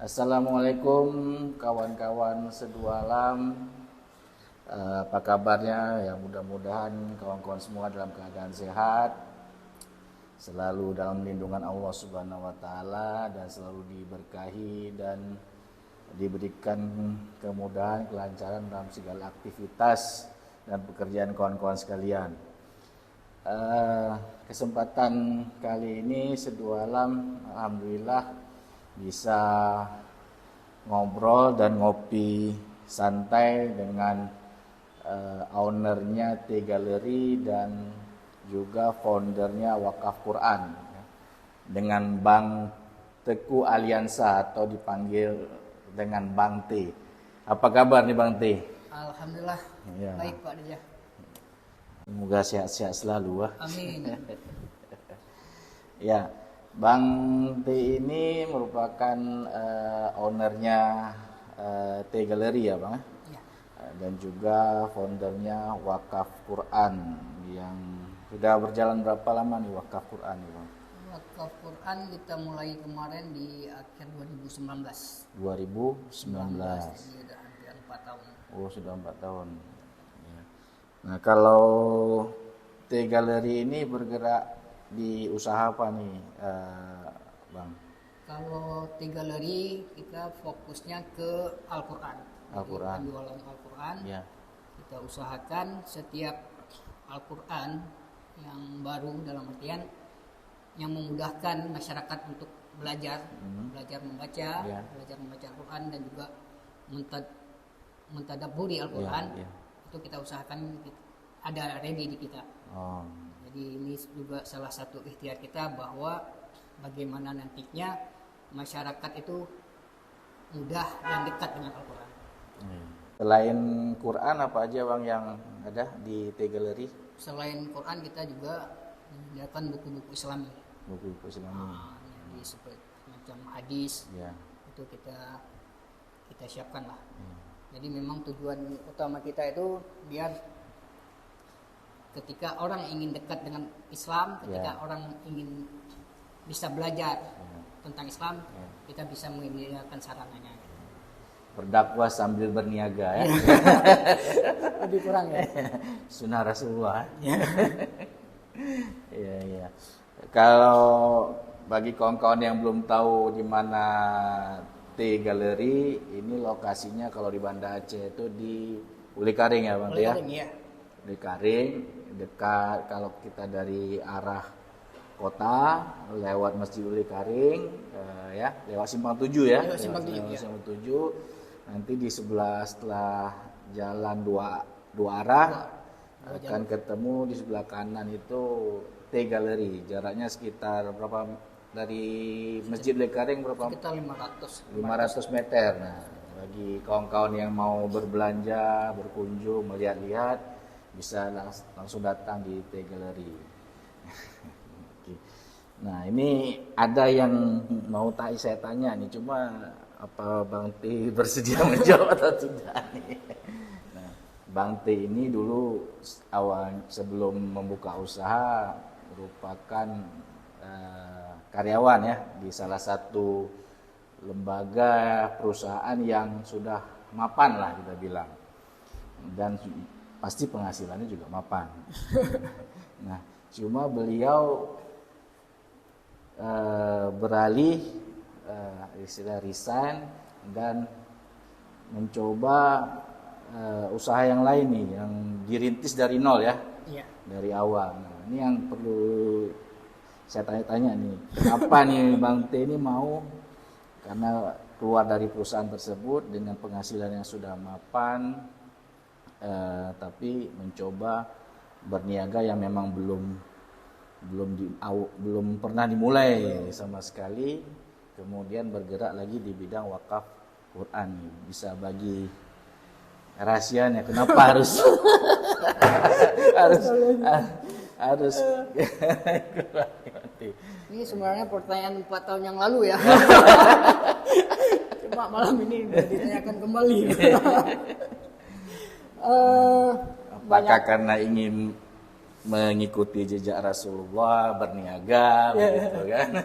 Assalamualaikum kawan-kawan sedualam. Apa kabarnya? Ya mudah-mudahan kawan-kawan semua dalam keadaan sehat, selalu dalam lindungan Allah Subhanahu wa taala dan selalu diberkahi dan diberikan kemudahan, kelancaran dalam segala aktivitas dan pekerjaan kawan-kawan sekalian. Kesempatan kali ini sedualam alhamdulillah bisa ngobrol dan ngopi santai dengan ownernya T Gallery dan juga foundernya Wakaf Quran dengan Bang Teguh Aliansa atau dipanggil dengan Bang T. Apa kabar nih Bang T? Alhamdulillah ya. Baik Pak Deja. Semoga sehat-sehat selalu. Amin. Ya, Bang T ini merupakan ownernya T Gallery ya Bang? Ya. Dan juga foundernya Wakaf Quran yang sudah berjalan berapa lama nih Wakaf Quran nih Bang? Wakaf Quran kita mulai kemarin di akhir 2019. 2019. Jadi udah hampir 4 tahun. Oh sudah 4 tahun. Ya. Nah kalau T Gallery ini bergerak di usaha apa nih Bang? Kalau T Gallery kita fokusnya ke Al-Quran. Al-Quran. Penjualan Al-Quran. Ya. Kita usahakan setiap Al-Quran yang baru dalam artian yang memudahkan masyarakat untuk belajar membaca, Ya. belajar membaca Al-Quran dan juga mentadabburi Al-Quran. Ya, ya. Itu kita usahakan ada ready di kita. Oh. Jadi ini juga salah satu ikhtiar kita bahwa bagaimana nantinya masyarakat itu mudah dan dekat dengan Al-Quran. Selain Quran apa aja Bang yang ada di T Gallery? Selain Quran kita juga menyediakan buku-buku Islami. Buku-buku Islami. Jadi seperti macam hadis. Ya. Itu kita siapkan lah. Jadi memang tujuan utama kita itu biar ketika orang ingin dekat dengan Islam, ketika orang ingin bisa belajar tentang Islam, kita bisa menyediakan sarananya. Berdakwah sambil berniaga ya. Lebih kurang ya. Sunnah Rasulullah. Iya. Kalau bagi kawan-kawan yang belum tahu di mana T Gallery, ini lokasinya kalau di Banda Aceh itu di Uli Karing ya Bang ya. Iya. Uli Karing, dekat kalau kita dari arah kota lewat Masjid Uli Karing ya, lewat Simpang 7 ya. Lewat Simpang 7. Nanti di sebelah setelah jalan dua arah akan ketemu di sebelah kanan itu T Gallery. Jaraknya sekitar berapa dari Masjid Uli Karing berapa? Sekitar 500 meter. Nah, bagi kawan-kawan yang mau berbelanja, berkunjung, melihat-lihat bisa langsung datang di T Gallery. Nah ini ada yang mau saya tanya nih, cuma apa Bang T bersedia menjawab atau tidak nih? Nah, Bang T ini dulu awal sebelum membuka usaha merupakan karyawan ya di salah satu lembaga perusahaan yang sudah mapan lah kita bilang, dan pasti penghasilannya juga mapan. Nah, cuma beliau beralih istilah resign dan mencoba usaha yang lain nih, yang dirintis dari nol ya, dari awal. Nah, ini yang perlu saya tanya-tanya nih, kenapa nih Bang T ini mau, karena keluar dari perusahaan tersebut dengan penghasilan yang sudah mapan, tapi mencoba berniaga yang memang belum pernah dimulai sama sekali, kemudian bergerak lagi di bidang wakaf Quran. Bisa bagi rahasianya kenapa harus ini sebenarnya pertanyaan 4 tahun yang lalu ya. Cuma malam ini ditanyakan kembali. Apakah karena ingin mengikuti jejak Rasulullah, berniaga begitu kan,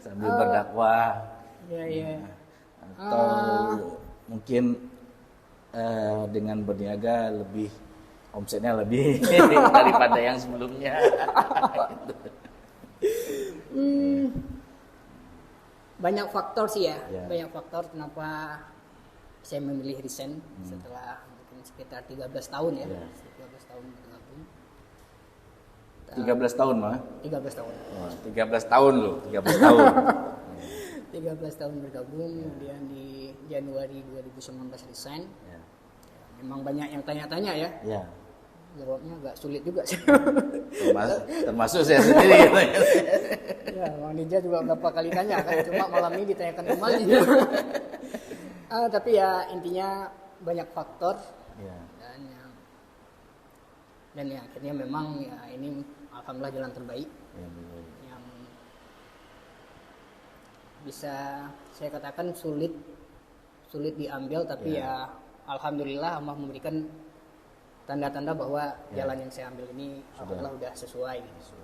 sambil berdakwah. Iya, iya. Atau mungkin dengan berniaga lebih omsetnya lebih daripada yang sebelumnya. Banyak faktor sih ya. Ya. Banyak faktor kenapa saya memilih resign setelah mungkin sekitar 13 tahun ya. 13 tahun bergabung. 13 tahun mah? 13 tahun. Oh, 13 tahun loh, 13 tahun. 13 tahun bergabung, kemudian di Januari 2019 resign. Ya. Memang banyak yang tanya-tanya ya. Ya. Jawabnya agak sulit juga sih. Termasuk saya sendiri gitu. Ya, Bang Nija juga berapa kali tanya kan, cuma malam ini ditanyakan kembali. Tapi ya intinya banyak faktor Ya. dan ya akhirnya memang ya ini alhamdulillah jalan terbaik Ya, yang bisa saya katakan sulit diambil, tapi ya alhamdulillah Allah memberikan tanda-tanda bahwa jalan yang saya ambil ini alhamdulillah udah sesuai gitu.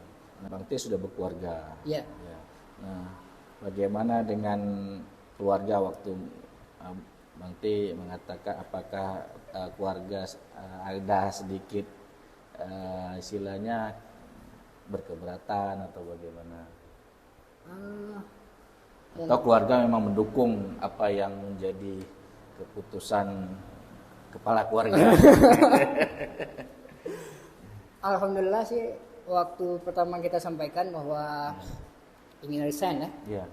Bang T sudah berkeluarga. Iya. Ya. Nah, bagaimana dengan keluarga waktu Bang T mengatakan apakah keluarga ada sedikit istilahnya berkeberatan atau bagaimana? Atau keluarga memang mendukung apa yang menjadi keputusan kepala keluarga? Alhamdulillah sih waktu pertama kita sampaikan bahwa ingin resign ya. Iya.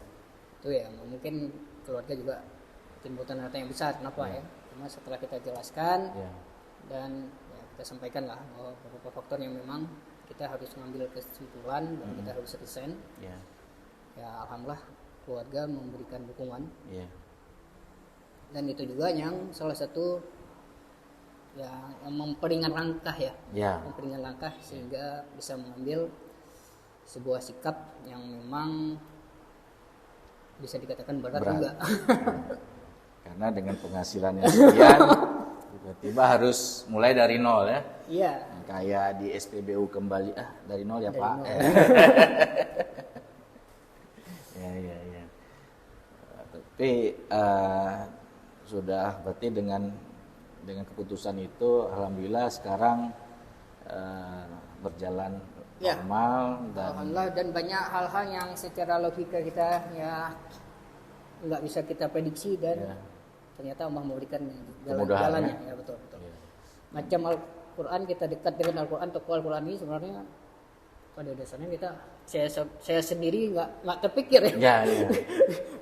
Itu ya mungkin keluarga juga timbul tanda tanya yang besar kenapa ya. Cuma setelah kita jelaskan dan ya, kita sampaikan lah bahwa beberapa faktor yang memang kita harus mengambil kesimpulan dan kita harus resign. Ya alhamdulillah keluarga memberikan dukungan. Dan itu juga yang salah satu ya yang memperingan langkah memperingan langkah sehingga bisa mengambil sebuah sikap yang memang bisa dikatakan berat. Juga. Karena dengan penghasilan yang sekian tiba-tiba harus mulai dari nol ya. Iya. Kayak di SPBU kembali dari nol ya dari Pak. Nol. ya. Tapi sudah berarti dengan keputusan itu alhamdulillah sekarang berjalan normal dan alhamdulillah, dan banyak hal-hal yang secara logika kita ya nggak bisa kita prediksi dan ternyata Allah memberikan jalannya ya betul. Macam Al-Quran, kita dekat dengan Al-Quran, tokoh Al-Quran ini sebenarnya pada dasarnya saya sendiri nggak terpikir ya.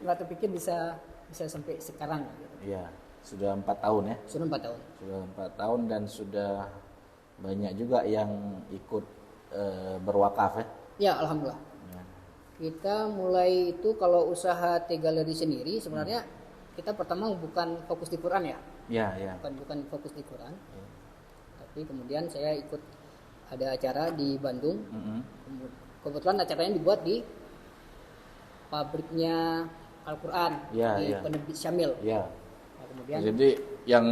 Nggak terpikir bisa sampai sekarang gitu. Iya. Sudah 4 tahun ya? Sudah 4 tahun. Sudah 4 tahun dan sudah banyak juga yang ikut berwakaf ya? Ya, alhamdulillah. Kita mulai itu kalau usaha T-Gallery sendiri sebenarnya kita pertama bukan fokus di Quran ya? Iya. Bukan fokus di Quran. Tapi kemudian saya ikut ada acara di Bandung. Kebetulan acaranya dibuat di pabriknya Al-Quran di Penerbit Syamil. Kemudian, jadi yang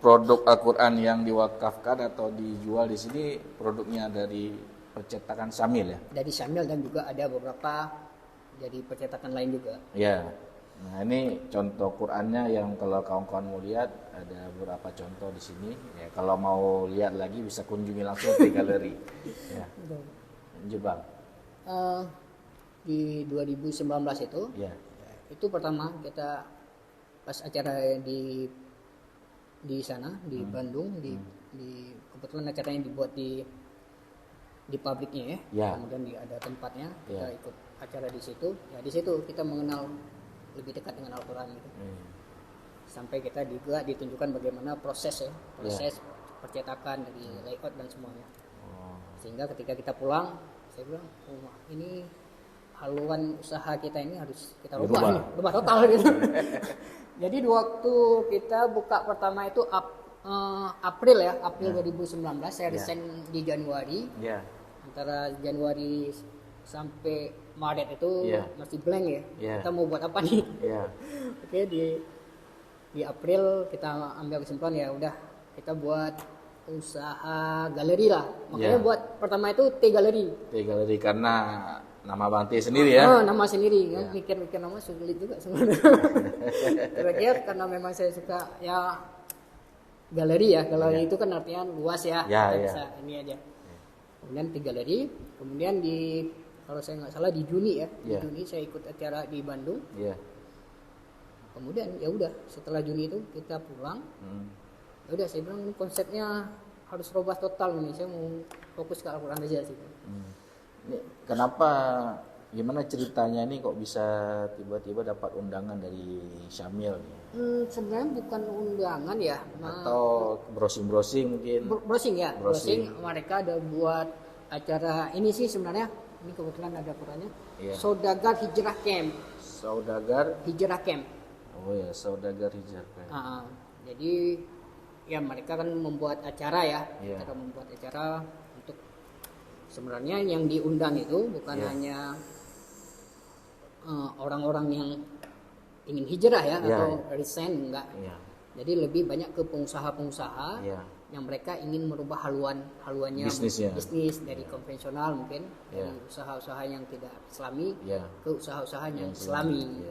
produk Al-Quran yang diwakafkan atau dijual di sini produknya dari percetakan Syamil ya? Dari Syamil dan juga ada beberapa dari percetakan lain juga. Ya. Nah ini contoh Qurannya yang kalau kawan-kawan mau lihat ada beberapa contoh di sini. Ya, kalau mau lihat lagi bisa kunjungi langsung ke galeri. Ya. Jebang. Di 2019 itu, itu pertama kita pas acara di sana di Bandung di kebetulan acaranya dibuat di pabriknya ya. Kemudian ada tempatnya kita ikut acara di situ. Ya di situ kita mengenal lebih dekat dengan Al-Quran gitu. Sampai kita juga ditunjukkan bagaimana proses percetakan dari layout dan semuanya. Sehingga ketika kita pulang saya bilang ini haluan usaha kita ini harus kita rubah total gitu. Jadi waktu kita buka pertama itu April 2019, saya resign di Januari. Antara Januari sampai Maret itu masih blank ya. Kita mau buat apa nih? Oke, di April kita ambil kesimpulan ya udah kita buat usaha galeri lah. Makanya buat pertama itu T-Gallery. T-Gallery karena nama Bang T sendiri ya? Nama sendiri. Ya. Mikir-mikir nama sulit juga sebenarnya. Terakhir karena memang saya suka ya galeri ya. Galeri itu kan artinya luas ya. Kita bisa ini aja. Kemudian di galeri, kemudian kalau saya nggak salah di Juni ya. Di Juni saya ikut acara di Bandung. Kemudian ya udah setelah Juni itu kita pulang. Ya udah saya bilang ini konsepnya harus rubah total nih. Saya mau fokus ke Al-Qur'an aja sih. Kenapa, gimana ceritanya ini kok bisa tiba-tiba dapat undangan dari Syamil? Sebenarnya bukan undangan ya. Atau browsing-browsing mungkin? Browsing ya, browsing. Mereka ada buat acara ini sih sebenarnya. Ini kebetulan ada Qurannya. Saudagar Hijrah Camp. Saudagar Hijrah Camp. Oh ya, Saudagar Hijrah Camp. Jadi ya mereka kan membuat acara ya. Mereka membuat acara. Sebenarnya yang diundang itu bukan hanya orang-orang yang ingin hijrah ya atau resign, enggak. Jadi lebih banyak ke pengusaha-pengusaha yang mereka ingin merubah haluannya bisnis dari konvensional mungkin dari usaha-usaha yang tidak Islami ke usaha-usaha yang Islami.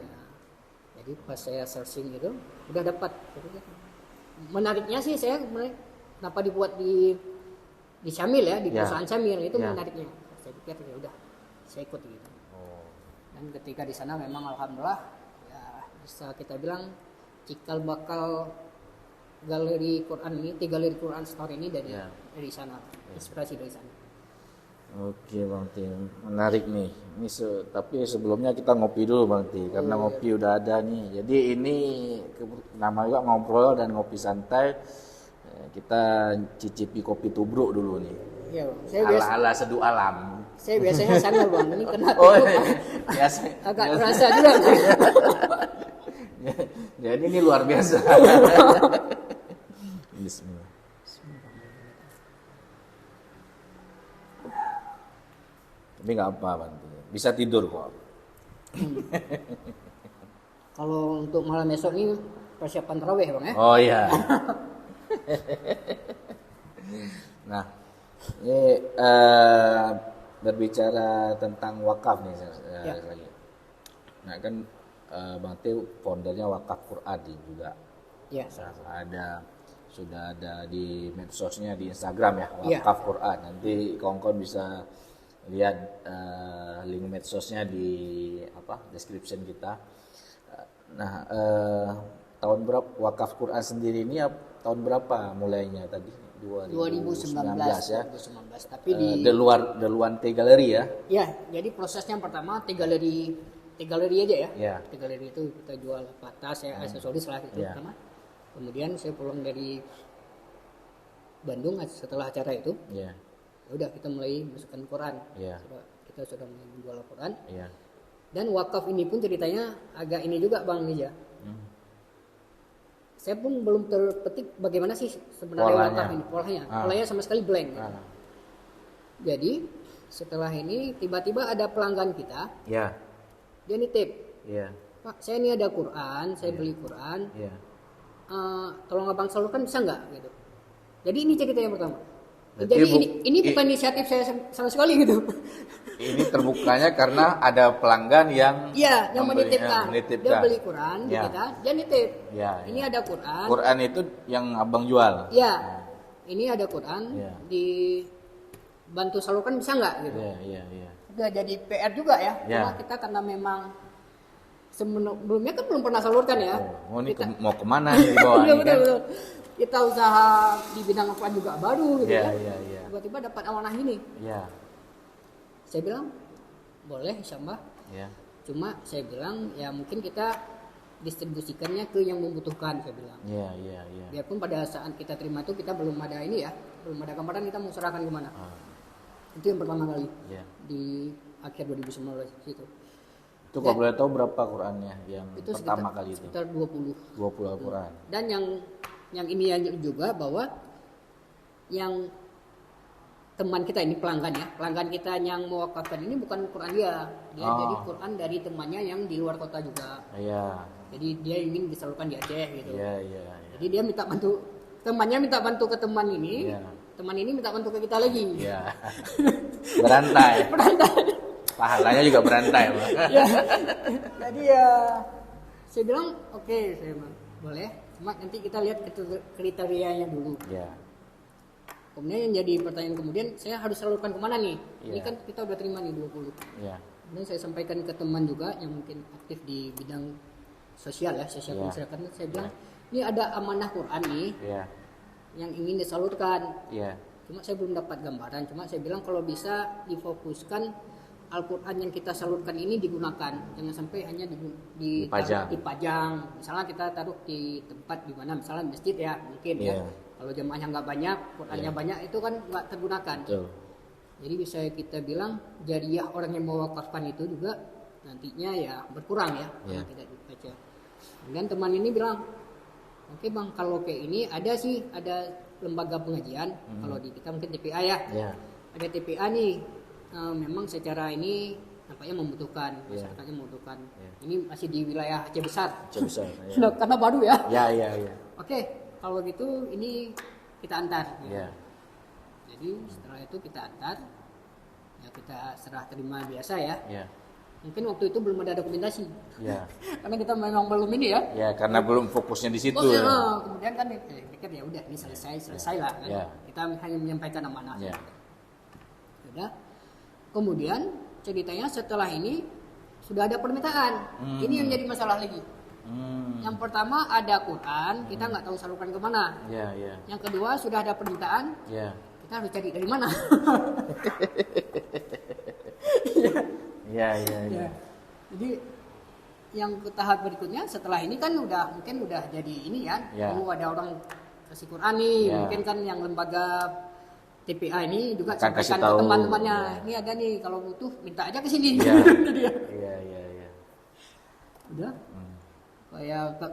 Jadi pas saya searching itu udah dapat. Menariknya sih saya kenapa dibuat di Syamil ya, di perusahaan Syamil itu menariknya. Saya pikir ya udah, saya ikut gitu. Dan ketika di sana memang alhamdulillah ya bisa kita bilang cikal bakal galeri Quran ini, galeri Quran Store ini dari sana, inspirasi dari sana. Oke Bang Tim, menarik nih. Ini tapi sebelumnya kita ngopi dulu Bang Tim, karena ngopi udah ada nih. Jadi ini nama juga ngobrol dan ngopi santai. Kita cicipi kopi tubruk dulu nih. Iya, ala seduh alam. Saya biasanya sana Bang, ini kena biasa. Agak terasa juga. Jadi ini luar biasa. Bismillah. Tapi nggak apa Bang, bisa tidur kok. Kalau untuk malam esok ini persiapan tarawih Bang ya? Oh iya. Nah, ini berbicara tentang wakaf nih lagi. Nah kan Bang Teo foundernya Wakaf Quran juga. Sudah ada di medsosnya di Instagram ya Wakaf Quran. Nanti kawan-kawan bisa lihat link medsosnya di description kita. Nah tahun berapa Wakaf Quran sendiri ini tahun berapa mulainya tadi? 2019 ya. 2019. Tapi di Deluan T Gallery ya. Ya, jadi prosesnya pertama T Gallery aja ya. T Gallery itu kita jual tas ya, aksesoris lah itu pertama. Kemudian saya pulang dari Bandung setelah acara itu. Udah kita mulai masukkan Quran. Kita sudah mulai menjual Quran. Dan wakaf ini pun ceritanya agak ini juga Bang Nija. Saya pun belum terpetik bagaimana sih sebenarnya wakaf ini polanya sama sekali blank. Jadi setelah ini tiba-tiba ada pelanggan kita, dia nitip, Pak saya ini ada Quran, saya beli Quran, tolong abang salurkan bisa nggak gitu. Jadi ini cerita yang pertama. Jadi ini bukan inisiatif saya sama sekali gitu. Ini terbukanya karena ada pelanggan yang menitipkan. Dia beli Quran di kita, dia nitip. Ini ada Quran. Quran itu yang abang jual. Ini ada Quran dibantu salurkan bisa nggak gitu. Udah jadi PR juga ya. Cuma kita karena memang sebelumnya kan belum pernah salurkan ya. Ini mau kemana nih dibawa ini kan? Betul. Kita usaha di bidang Quran juga baru gitu tiba-tiba dapat amanah ini. Saya bilang boleh insyaallah. Cuma saya bilang ya mungkin kita distribusikannya ke yang membutuhkan saya bilang. Biarpun pada saat kita terima itu kita belum ada ini ya, belum ada gambaran kita mau serahkan kemana. Itu yang pertama kali di akhir 2019 itu. Itu kalau boleh tahu berapa Qurannya yang itu pertama kali itu? Sekitar 20 Al-Quran. Dan yang ini juga bahwa yang teman kita ini pelanggan kita yang mewakafkan ini bukan Quran dia jadi Quran dari temannya yang di luar kota juga. Jadi dia ingin disalurkan di Aceh gitu. Jadi dia minta bantu, temannya minta bantu ke teman ini, teman ini minta bantu ke kita lagi. Berantai. Pahalanya juga berantai, Pak. Ya. Jadi ya saya bilang oke, saya bilang boleh. Cuma nanti kita lihat kriterianya dulu. Ya. Kemudian yang jadi pertanyaan kemudian, saya harus salurkan kemana nih? Ini Ya. kan kita udah terima nih 20. Ya. Kemudian saya sampaikan ke teman juga yang mungkin aktif di bidang sosial ya, sosial masyarakat. Saya bilang, ini ada amanah Quran nih yang ingin disalurkan. Cuma saya belum dapat gambaran. Cuma saya bilang kalau bisa difokuskan Al-Quran yang kita salurkan ini digunakan, jangan sampai hanya dipajang. Misalnya kita taruh di tempat di mana, misalnya masjid ya, mungkin ya. Kalau jemaahnya nggak banyak, Qurannya banyak, itu kan nggak tergunakan. Betul. Jadi bisa kita bilang jariah orang yang mewakafkan itu juga nantinya ya berkurang ya, karena tidak dibaca. Kemudian teman ini bilang, oke bang, kalau kayak ini ada lembaga pengajian, kalau di kita mungkin TPA ya, ada TPA nih. Memang secara ini nampaknya membutuhkan, masyarakatnya membutuhkan. Ini masih di wilayah Aceh Besar. Karena baru ya. Oke, kalau gitu ini kita antar. Jadi setelah itu kita antar, ya kita serah terima biasa ya. Mungkin waktu itu belum ada dokumentasi. Karena kita memang belum ini ya. Karena belum fokusnya di situ. Kemudian kan pikir ya udah ini selesai lah. Kan? Kita hanya menyampaikan amanah. Sudah. Kemudian ceritanya setelah ini sudah ada permintaan. Ini yang jadi masalah lagi. Yang pertama ada Quran, kita nggak tahu salurkan kemana. Yang kedua sudah ada permintaan, kita harus cari dari mana. Jadi yang ke tahap berikutnya setelah ini kan mungkin udah jadi ini kan. Ada orang kasih Quran nih, mungkin kan yang lembaga TPA ini juga sampaikan ke teman-temannya. Ini ada nih, kalau butuh minta aja ke sini. Udah.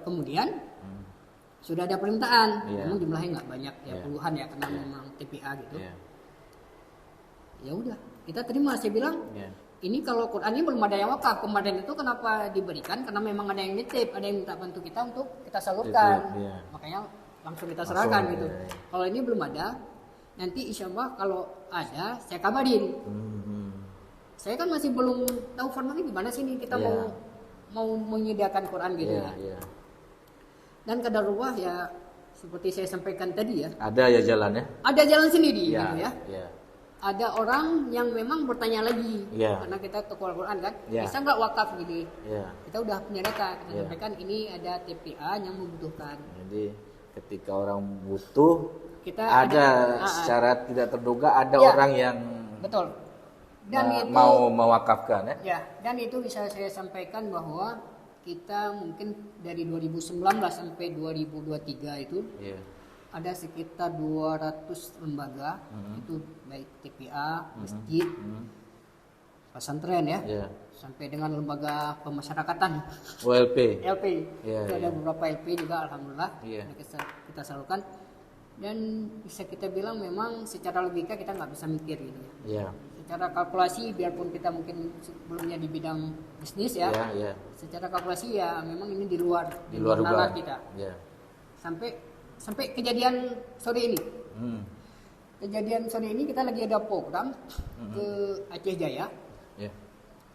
Kemudian sudah ada permintaan. Memang jumlahnya nggak banyak ya, puluhan ya, karena memang TPA gitu. Ya udah, kita terima. Saya bilang, ini kalau Quran ini belum ada yang wakaf. Kemarin itu kenapa diberikan? Karena memang ada yang nitip, ada yang minta bantu kita untuk kita salurkan. Makanya langsung kita serahkan gitu. Kalau ini belum ada, nanti insya Allah kalau ada saya kabarin. Saya kan masih belum tahu formatnya gimana sih nih kita mau menyediakan Quran gitu ya. Dan kadarullah ya seperti saya sampaikan tadi ya. Ada ya jalannya. Ada jalan sendiri gitu ya. Ada orang yang memang bertanya lagi karena kita toko Al-Quran kan, bisa nggak wakaf gini? Kita udah punya data, kita sampaikan ini ada TPA yang membutuhkan. Jadi ketika orang butuh, kita ada secara tidak terduga ada orang yang betul dan itu mau mewakafkan ya. Dan itu bisa saya sampaikan bahwa kita mungkin dari 2019 sampai 2023 itu ada sekitar 200 lembaga, itu baik TPA, masjid, pesantren ya, sampai dengan lembaga pemasyarakatan LP. Itu ada beberapa LP juga, alhamdulillah kita salurkan. Dan bisa kita bilang memang secara logika kita nggak bisa mikir gitu ya. Secara kalkulasi biarpun kita mungkin sebelumnya di bidang bisnis ya, secara kalkulasi ya memang ini di luar nalar kita. Sampai kejadian sore ini. Kejadian sore ini kita lagi ada program ke Aceh Jaya.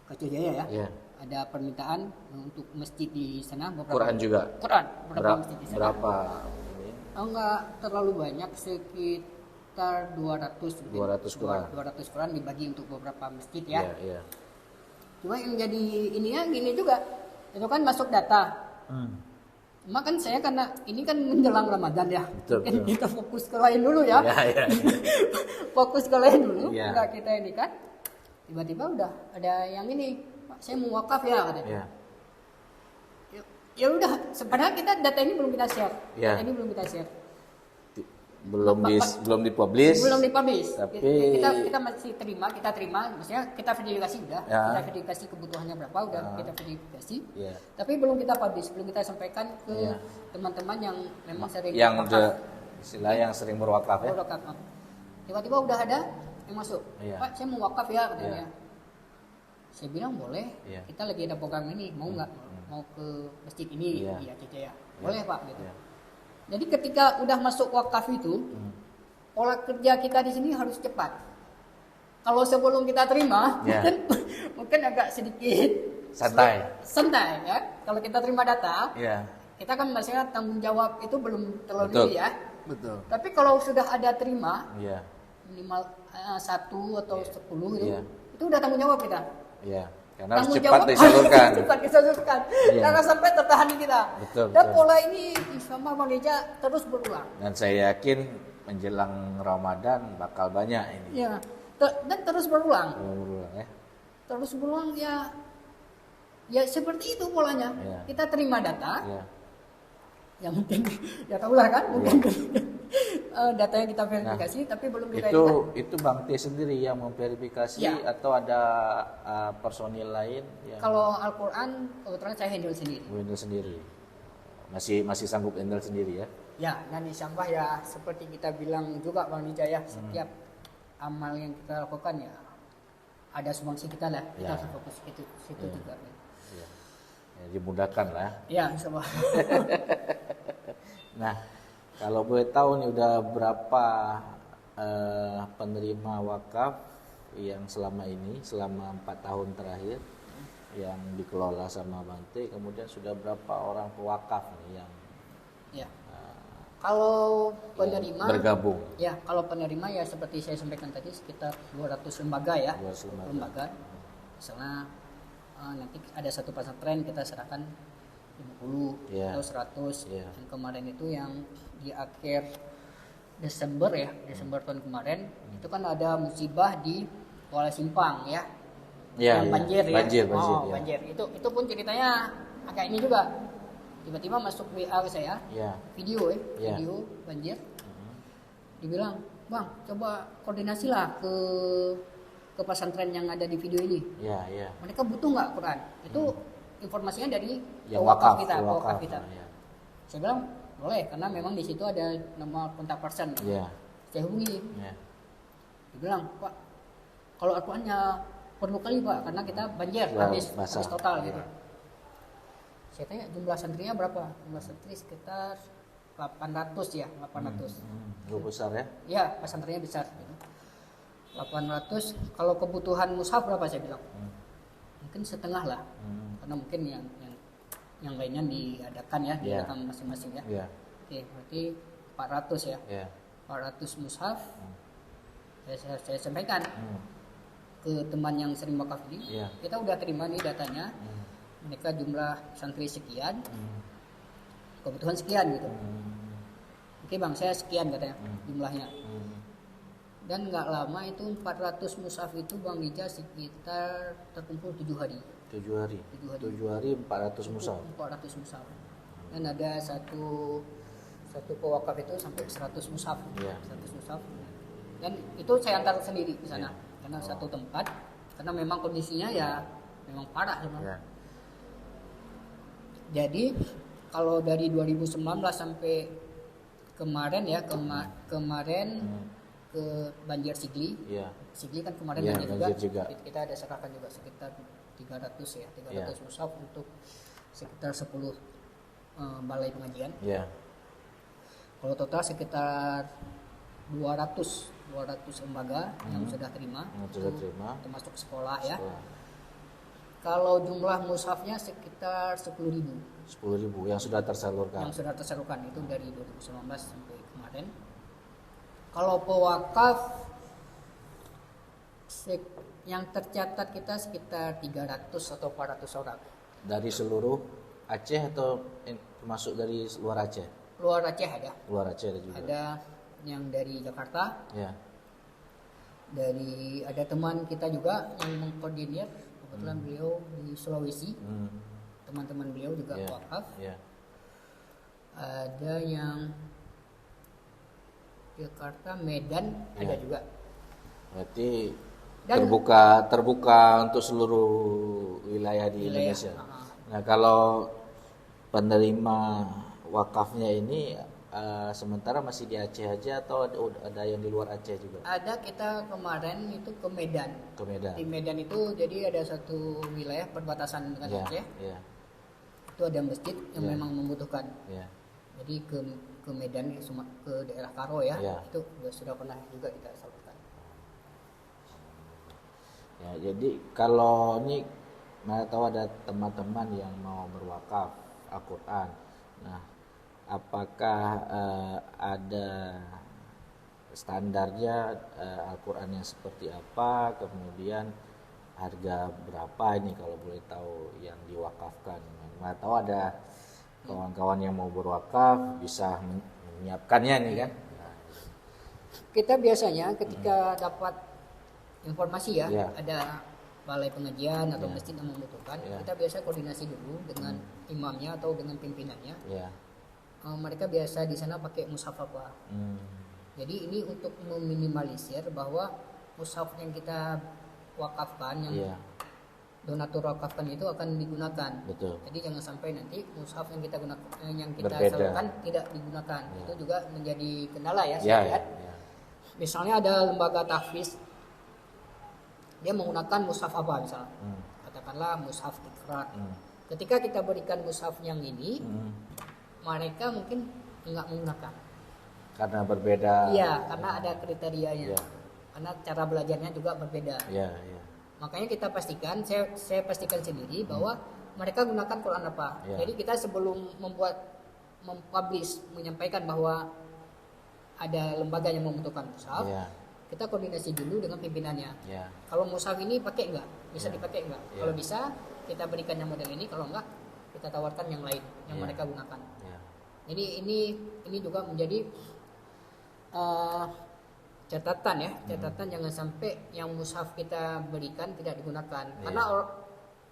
Ke Aceh Jaya ya. Ada permintaan untuk masjid di sana. Quran juga. Berapa masjid di sana? Berapa? Enggak terlalu banyak, sekitar 200 Quran dibagi untuk beberapa masjid ya. Cuma yang jadi ininya gini juga, itu kan masuk data. Cuma kan saya karena ini kan menjelang Ramadan ya, betul. Kita fokus ke lain dulu ya. Fokus ke lain dulu, enggak kita ini kan. Tiba-tiba udah ada yang ini, Pak, saya mau wakaf ya katanya. Ya udah, sebenarnya kita data ini belum kita share. Belum dipublish. Tapi kita masih kita terima, maksudnya kita verifikasi udah, kita verifikasi kebutuhannya berapa udah kita verifikasi. Tapi belum kita publish, belum kita sampaikan ke teman-teman yang memang sering yang sering berwakaf ya. Tiba-tiba udah ada yang masuk. Pak, saya mau wakaf ya katanya. Saya bilang boleh, kita lagi ada program ini, mau nggak? Mau ke masjid ini di Aceh Jaya. Boleh Pak gitu. Jadi ketika udah masuk wakaf itu, pola kerja kita di sini harus cepat. kalau sebelum kita terima mungkin agak sedikit santai ya. Kalau kita terima data, kita kan maksudnya tanggung jawab itu belum terlalu tinggi ya. Betul. Tapi kalau sudah ada terima, minimal 1 atau 10 itu udah tanggung jawab kita. Karena harus cepat disalurkan. Jangan sampai tertahan di kita. Dan pola ini sama Malaysia terus berulang. Dan saya yakin menjelang Ramadan bakal banyak ini. Dan terus berulang. Terus berulang ya seperti itu polanya. Kita terima data. Ya mungkin ya tahulah kan mungkin data yang kita verifikasi tapi belum diverifikasi. Itu Bang T sendiri yang memverifikasi atau ada personil lain yang... Kalau Al-Qur'an kebetulan saya handle sendiri. Masih sanggup handle sendiri ya? Ya, dan insyaallah ya seperti kita bilang juga Bang Wijaya, setiap amal yang kita lakukan ya ada sumbangsi kita lah. Kita harus fokus situ juga. Dimudahkan lah. Ya, insyaallah. Nah, kalau boleh tahu nih udah berapa penerima wakaf yang selama 4 tahun terakhir yang dikelola sama Bante, kemudian sudah berapa orang pewakaf nih yang kalau penerima bergabung? Ya, kalau penerima ya seperti saya sampaikan tadi sekitar 200 lembaga ya. 200 lembaga. Misalnya nanti ada satu pesantren kita serahkan 50 atau 100. Yang kemarin itu yang di akhir Desember tahun kemarin itu kan ada musibah di Kuala Simpang ya. Yang banjir. Banjir. Itu pun ceritanya agak ini juga. Tiba-tiba masuk WA ke saya. Video banjir. Dibilang, "Bang, coba koordinasilah ke pesantren yang ada di video ini." Mereka butuh nggak Quran? Itu informasinya dari wakaf kita. Saya bilang boleh karena memang di situ ada nomor kontak person. Saya hubungi. Dia bilang, "Pak, kalau Al-Qur'annya perlu kali Pak karena kita banjir habis total gitu." Saya tanya jumlah santrinya berapa? Jumlah santri sekitar 800 ya, 800. Besar ya? Ya, pesantrennya besar. 800. Kalau kebutuhan mushaf berapa saya bilang? Mungkin setengah lah. Karena mungkin yang lainnya diadakan diadakan masing-masing ya. Oke, berarti 400 ya. 400 mushaf. Saya sampaikan ke teman yang sering wakaf ini. Kita udah terima nih datanya. Mereka jumlah santri sekian. Kebutuhan sekian gitu. Oke Bang, saya sekian katanya jumlahnya. Dan nggak lama itu 400 mushaf itu Bang Ija sekitar terkumpul 7 hari. 7 hari 400 mushaf. 400 mushaf. Dan ada satu pewakaf itu sampai 100 mushaf. 100 mushaf. Dan itu saya antar sendiri di sana. Karena satu tempat karena memang kondisinya ya memang parah sebenarnya. Jadi kalau dari 2019 sampai kemarin kemarin ke banjir Sigli. Sigli kan kemarin banjir juga. Kita ada serahkan juga sekitar 300 mushaf untuk sekitar 10 balai pengajian. Kalau total sekitar 200 lembaga yang sudah terima. Termasuk sekolah ya. Kalau jumlah mushafnya sekitar 10.000. 10.000 yang sudah tersalurkan. Itu dari 2019 sampai kemarin. Kalau pewakaf yang tercatat kita sekitar 300 atau 400 orang. Dari seluruh Aceh atau termasuk dari luar Aceh? Luar Aceh ada. Luar Aceh ada juga. Ada yang dari Jakarta. Ada teman kita juga yang mengkoordinir. Kebetulan beliau di Sulawesi. Teman-teman beliau juga wakaf. Ada yang Jakarta, Medan ada juga. Berarti terbuka untuk seluruh wilayah di Indonesia. Nah, kalau penerima wakafnya ini sementara masih di Aceh aja atau ada yang di luar Aceh juga? Ada, kita kemarin itu ke Medan. Di Medan itu jadi ada satu wilayah perbatasan dengan Aceh. Itu ada masjid yang memang membutuhkan. Jadi ke Medan ke daerah Karo itu sudah pernah juga kita salurkan. Ya, jadi kalau ini mana tahu ada teman-teman yang mau berwakaf Al-Quran. Nah, apakah ada standarnya Al-Quran yang seperti apa, kemudian harga berapa ini kalau boleh tahu yang diwakafkan. Mana tahu ada kawan-kawan yang mau berwakaf bisa menyiapkannya nih kan. Kita biasanya ketika dapat informasi ya, ada balai pengajian atau masjid yang membutuhkan, kita biasa koordinasi dulu dengan imamnya atau dengan pimpinannya. Mereka biasa di sana pakai mushaf apa. Jadi ini untuk meminimalisir bahwa mushaf yang kita wakafkan, yang donatur wakafkan itu akan digunakan. Betul. Jadi jangan sampai nanti mushaf yang kita gunakan, yang kita salurkan tidak digunakan. Itu juga menjadi kendala ya, saya lihat. Misalnya ada lembaga tahfiz, dia menggunakan mushaf apa misalnya, katakanlah mushaf Iqra. Ketika kita berikan mushaf yang ini, mereka mungkin enggak menggunakan. Karena berbeda. Iya, karena ada kriterianya. Karena cara belajarnya juga berbeda. Makanya kita pastikan, saya pastikan sendiri bahwa mereka gunakan Quran apa. Jadi kita sebelum mempublish, menyampaikan bahwa ada lembaga yang membutuhkan mushaf, kita koordinasi dulu dengan pimpinannya. Kalau mushaf ini pakai enggak? Bisa dipakai enggak? Kalau bisa, kita berikan yang model ini. Kalau enggak, kita tawarkan yang lain yang mereka gunakan. Jadi ini juga menjadi catatan jangan sampai yang mushaf kita berikan tidak digunakan. Karena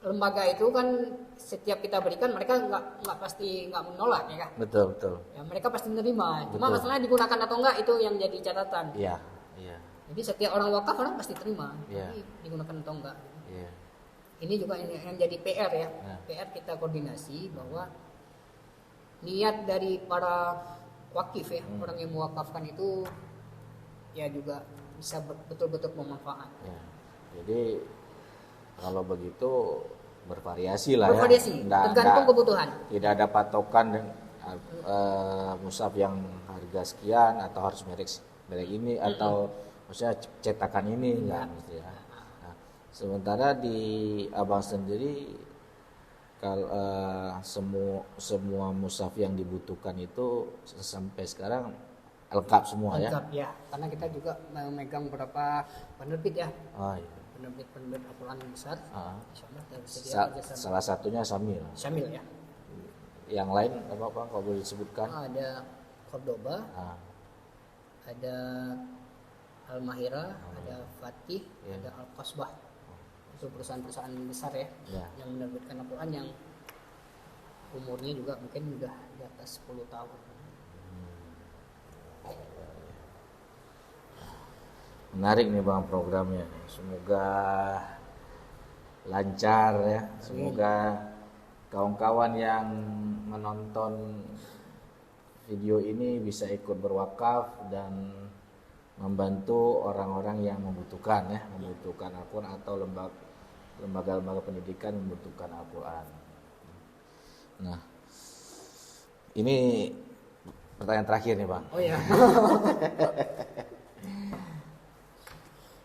lembaga itu kan setiap kita berikan mereka nggak pasti nggak menolak ya kan. Betul. Ya, mereka pasti menerima. Cuma masalahnya digunakan atau enggak itu yang jadi catatan. Iya. Jadi setiap orang wakaf orang pasti terima. Tapi digunakan atau enggak. Ini juga yang jadi PR ya. PR kita koordinasi bahwa niat dari para wakif ya, orang yang mewakafkan itu ya juga bisa betul-betul bermanfaat. Jadi kalau begitu bervariasi lah ya. Tergantung kebutuhan. Tidak ada patokan mushaf yang harga sekian atau harus merek ini atau maksudnya cetakan ini enggak mesti ya. Nah, sementara di Abang sendiri kalau semua mushaf yang dibutuhkan itu sampai sekarang lengkap semua ya. Lengkap ya, karena kita juga memegang beberapa penerbit ya. Penerbit Al-Quran besar. Salah satunya Syamil ya. Yang lain apa kalau boleh disebutkan? Ada Cordoba, ada Al-Mahira, ada Fatih, ada Al-Qasbah. Itu perusahaan-perusahaan besar ya, yang menerbitkan Al-Quran yang umurnya juga mungkin sudah di atas 10 tahun. Menarik nih Bang programnya. Semoga lancar ya. Semoga kawan-kawan yang menonton video ini bisa ikut berwakaf dan membantu orang-orang yang membutuhkan Al-Quran atau lembaga-lembaga pendidikan membutuhkan Al-Quran. Nah, ini pertanyaan terakhir nih Bang. Oh ya.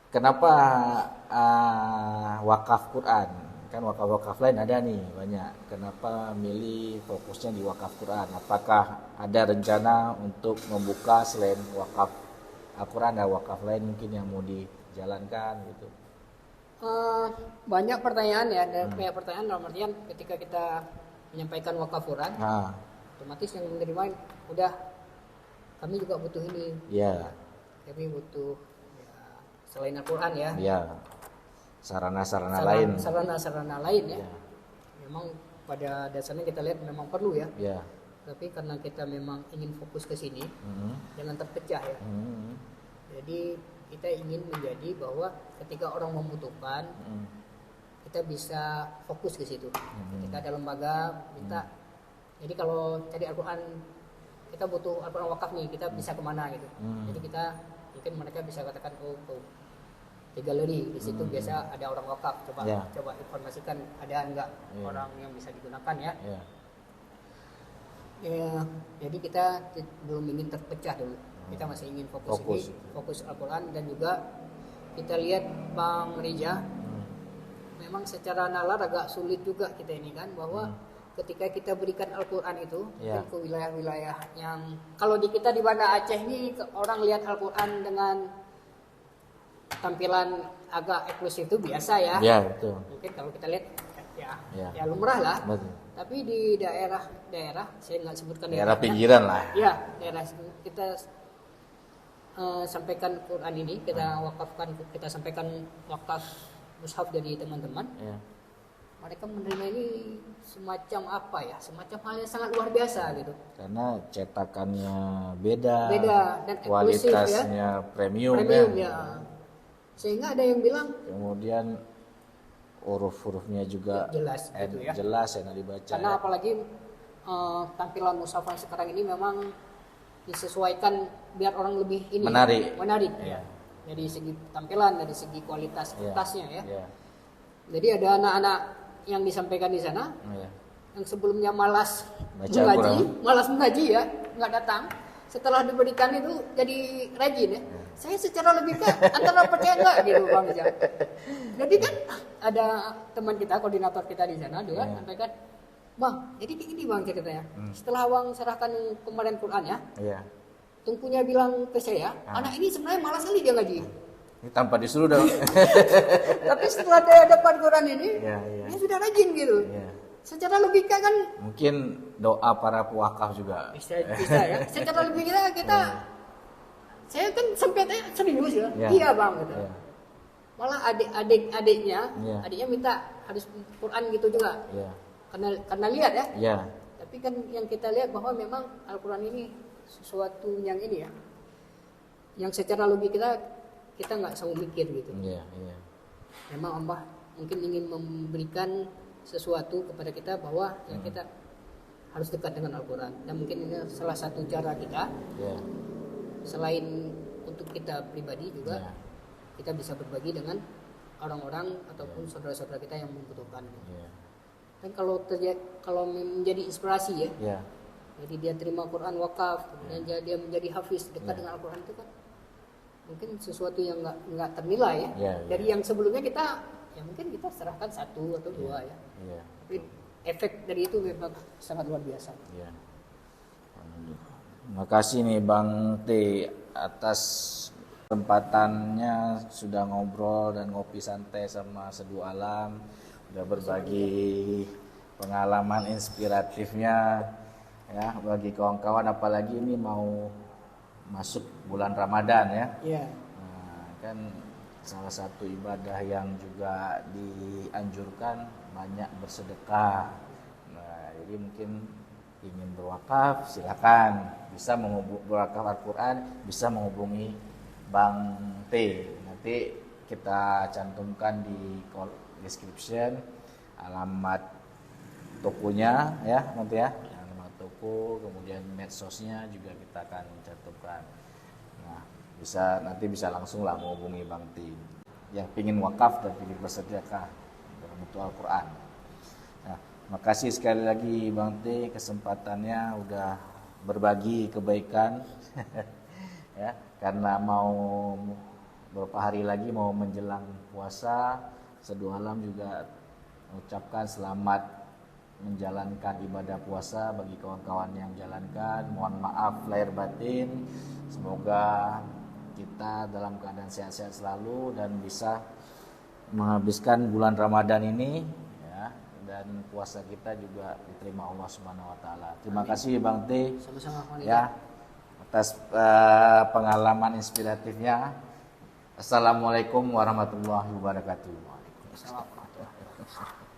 Kenapa wakaf Quran? Kan wakaf-wakaf lain ada nih banyak. Kenapa milih fokusnya di wakaf Quran? Apakah ada rencana untuk membuka selain wakaf Al-Quran ada wakaf lain mungkin yang mau dijalankan gitu? Banyak pertanyaan ya, dan banyak pertanyaan dalam artian ketika kita menyampaikan wakaf Quran, otomatis yang menerima udah kami juga butuh ini. Kami butuh selain Al-Quran ya. Sarana-sarana lain. Sarana-sarana lain ya. Memang pada dasarnya kita lihat memang perlu ya. Tapi karena kita memang ingin fokus ke sini, jangan terpecah ya. Jadi kita ingin menjadi bahwa ketika orang membutuhkan, kita bisa fokus ke situ. Ketika ada lembaga minta, jadi kalau cari Al-Quran, kita butuh Al-Quran wakaf nih, kita bisa kemana gitu. Jadi kita mungkin mereka bisa katakan di galeri di situ biasa ada orang wakaf, coba informasikan ada enggak orang yang bisa digunakan ya. Jadi kita belum ingin terpecah dulu, kita masih ingin fokus Al-Quran. Dan juga kita lihat Bang Rija memang secara nalar agak sulit juga kita ini kan, bahwa ketika kita berikan Al-Quran itu ke wilayah-wilayah yang kalau di kita di Banda Aceh ini orang lihat Al-Quran dengan tampilan agak eksklusif itu biasa ya. Ya, betul. Mungkin kalau kita lihat ya lumrah lah. Betul. Tapi di daerah saya nggak sebutkan daerah pinggiran lah. Ya, daerah kita sampaikan Quran ini, kita wakafkan, kita sampaikan wakaf mushaf dari teman-teman. Ya. Mereka menerima ini semacam apa ya? Semacam hal yang sangat luar biasa gitu. Karena cetakannya beda dan kualitasnya premium ya. Sehingga ada yang bilang kemudian huruf-hurufnya juga jelas gitu ya. Jelas enak dibaca. Karena apalagi tampilan mushaf sekarang ini memang disesuaikan biar orang lebih ini menarik. Ya. Dari segi tampilan, dari segi kualitas kertasnya ya. Jadi ada anak-anak yang disampaikan di sana yang sebelumnya malas mengaji ya, nggak datang. Setelah diberikan itu jadi rajin ya. Saya secara lebih antara percaya nggak gitu Bang Rizal. Jadi kan ada teman kita, koordinator kita di sana juga sampaikan, Bang, jadi gini Bang ceritanya. Setelah Bang serahkan kemarin Quran ya, tungkunya bilang ke saya, anak ini sebenarnya malas sekali dia ngaji. Ini tanpa disuruh dong. Tapi setelah dia dapat Quran ini, dia sudah rajin gitu. Secara logika kan mungkin doa para pewakaf juga bisa ya. Secara logika kita saya kan sampai serius ya. Iya Bang gitu. Malah adiknya minta harus Quran gitu juga. Karena lihat ya. Tapi kan yang kita lihat bahwa memang Al-Quran ini sesuatu yang ini ya, yang secara logika kita nggak selalu mikir gitu. Memang Allah mungkin ingin memberikan sesuatu kepada kita bahwa yang kita harus dekat dengan Al-Quran, dan mungkin ini salah satu cara kita selain untuk kita pribadi juga kita bisa berbagi dengan orang-orang ataupun saudara-saudara kita yang membutuhkan. Dan kalau menjadi inspirasi jadi dia terima Quran wakaf, kemudian dia menjadi hafiz dekat dengan Al-Quran, itu kan mungkin sesuatu yang nggak ternilai ya. Dari yang sebelumnya kita mungkin kita serahkan 1 atau 2 ya. Tapi efek dari itu memang sangat luar biasa. Terima kasih nih Bang T atas kesempatannya, sudah ngobrol dan ngopi santai sama Seduh Alam, udah berbagi pengalaman inspiratifnya ya bagi kawan-kawan, apalagi ini mau masuk bulan Ramadan ya. Nah, kan salah satu ibadah yang juga dianjurkan banyak bersedekah. Nah, jadi mungkin ingin berwakaf silakan, bisa berwakaf Al-Quran, bisa menghubungi Bang T. Nanti kita cantumkan di description alamat tokonya ya nanti ya. Kemudian medsosnya juga kita akan cantumkan. Nah, nanti bisa langsung lah menghubungi Bang T yang pingin wakaf dan pingin bersedekah butuh Al-Quran. Nah, makasih sekali lagi Bang T kesempatannya udah berbagi kebaikan ya, karena mau beberapa hari lagi mau menjelang puasa. Seduh Alam juga mengucapkan selamat menjalankan ibadah puasa bagi kawan-kawan yang jalankan. Mohon maaf lahir batin. Semoga kita dalam keadaan sehat-sehat selalu dan bisa menghabiskan bulan Ramadan ini ya, dan puasa kita juga diterima Allah Subhanahu wa taala. Terima kasih Bang T. Sama-sama ya atas pengalaman inspiratifnya. Assalamualaikum warahmatullahi wabarakatuh. Waalaikumsalam warahmatullahi wabarakatuh.